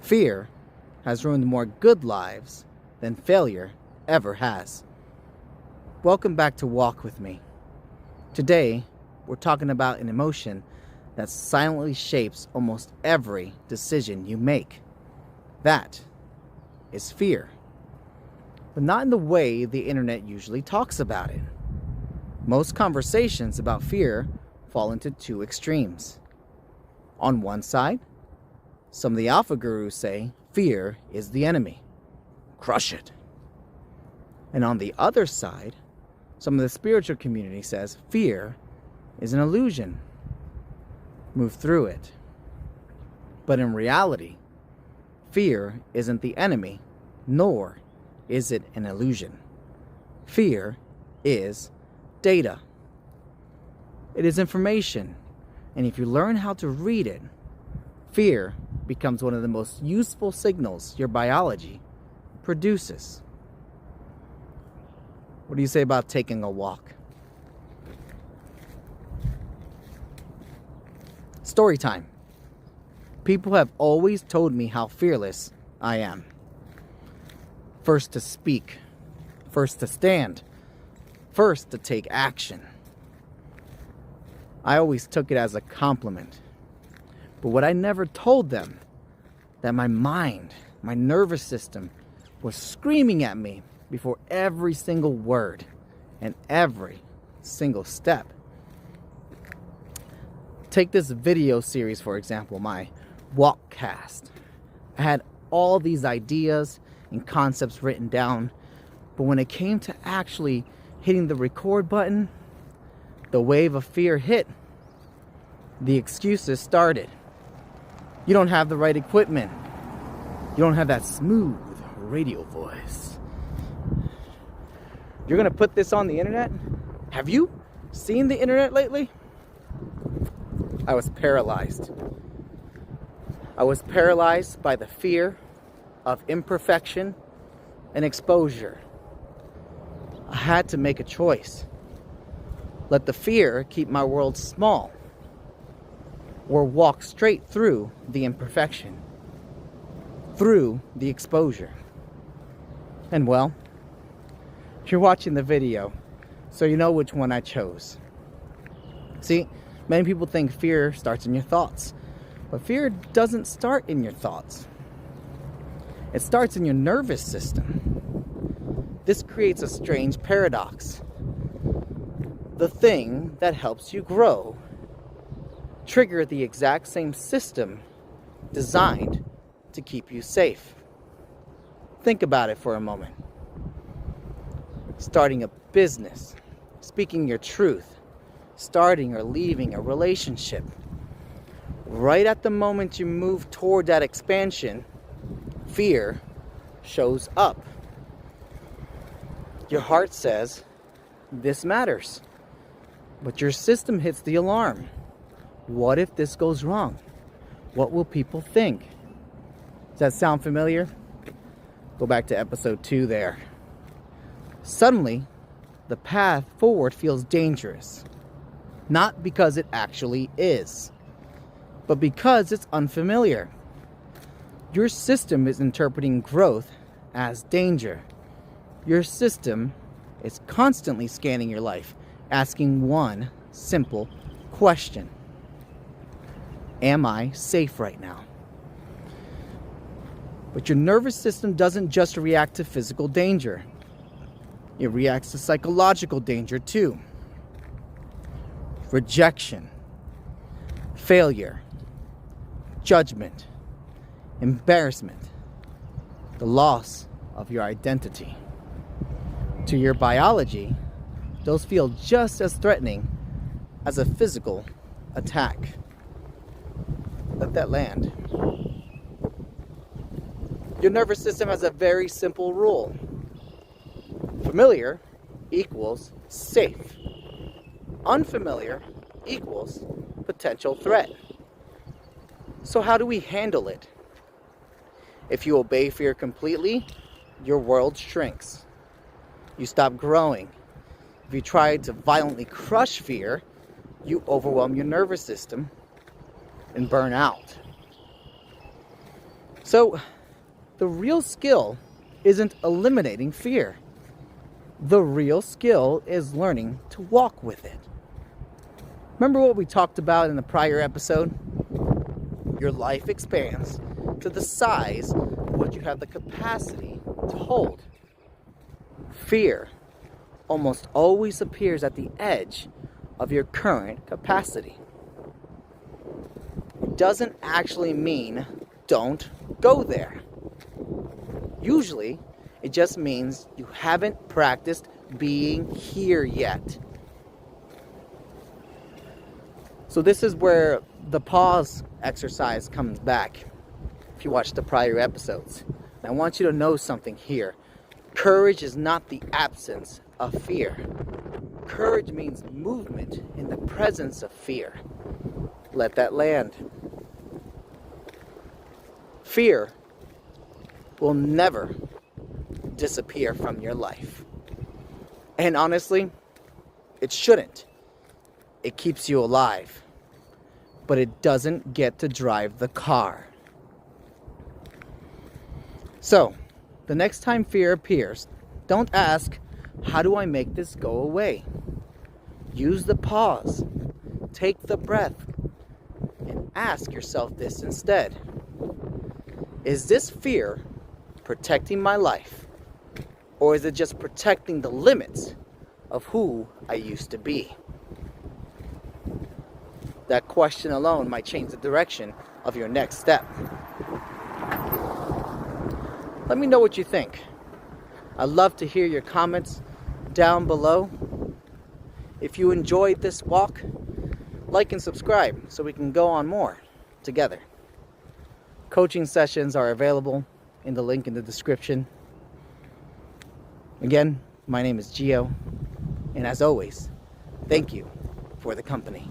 Fear has ruined more good lives than failure ever has. Welcome back to Walk With Me. Today, we're talking about an emotion that silently shapes almost every decision you make. That is fear. But not in the way the internet usually talks about it. Most conversations about fear fall into two extremes. On one side, some of the alpha gurus say fear is the enemy. Crush it. And on the other side, some of the spiritual community says fear is an illusion. Move through it. But in reality, fear isn't the enemy, nor is it an illusion. Fear is data. It is information. And if you learn how to read it, fear becomes one of the most useful signals your biology produces. What do you say about taking a walk? Story time. People have always told me how fearless I am. First to speak, first to stand, first to take action. I always took it as a compliment. But what I never told them, that my mind, my nervous system, was screaming at me before every single word and every single step. Take this video series, for example, my Walkcast. I had all these ideas and concepts written down, but when it came to actually hitting the record button, the wave of fear hit. The excuses started. You don't have the right equipment. You don't have that smooth radio voice. You're gonna put this on the internet? Have you seen the internet lately? I was paralyzed. I was paralyzed by the fear of imperfection and exposure. I had to make a choice. Let the fear keep my world small, or walk straight through the imperfection, through the exposure. And well, you're watching the video, so you know which one I chose. See, many people think fear starts in your thoughts, but fear doesn't start in your thoughts. It starts in your nervous system. This creates a strange paradox. The thing that helps you grow trigger the exact same system designed to keep you safe. Think about it for a moment. Starting a business, speaking your truth, starting or leaving a relationship. Right at the moment you move toward that expansion, fear shows up. Your heart says, this matters. But your system hits the alarm. What if this goes wrong? What will people think? Does that sound familiar? Go back to episode 2 there. Suddenly, the path forward feels dangerous. Not because it actually is, but because it's unfamiliar. Your system is interpreting growth as danger. Your system is constantly scanning your life, asking one simple question. Am I safe right now? But your nervous system doesn't just react to physical danger. It reacts to psychological danger too. Rejection, failure, judgment, embarrassment, the loss of your identity. To your biology, those feel just as threatening as a physical attack. Let that land. Your nervous system has a very simple rule. Familiar equals safe. Unfamiliar equals potential threat. So how do we handle it? If you obey fear completely, your world shrinks. You stop growing. If you try to violently crush fear, you overwhelm your nervous system and burn out. So, the real skill isn't eliminating fear. The real skill is learning to walk with it. Remember what we talked about in the prior episode? Your life expands to the size of what you have the capacity to hold. Fear almost always appears at the edge of your current capacity. It doesn't actually mean don't go there. Usually, it just means you haven't practiced being here yet. So this is where the pause exercise comes back, if you watch the prior episodes. And I want you to know something here. Courage is not the absence of fear. Courage means movement in the presence of fear. Let that land. Fear will never disappear from your life. And honestly, it shouldn't. It keeps you alive. But it doesn't get to drive the car. So, the next time fear appears, don't ask, how do I make this go away? Use the pause. Take the breath. And ask yourself this instead. Is this fear protecting my life? Or is it just protecting the limits of who I used to be? That question alone might change the direction of your next step. Let me know what you think. I'd love to hear your comments down below. If you enjoyed this walk, like and subscribe so we can go on more together. Coaching sessions are available in the link in the description. Again, my name is Gio, and as always, thank you for the company.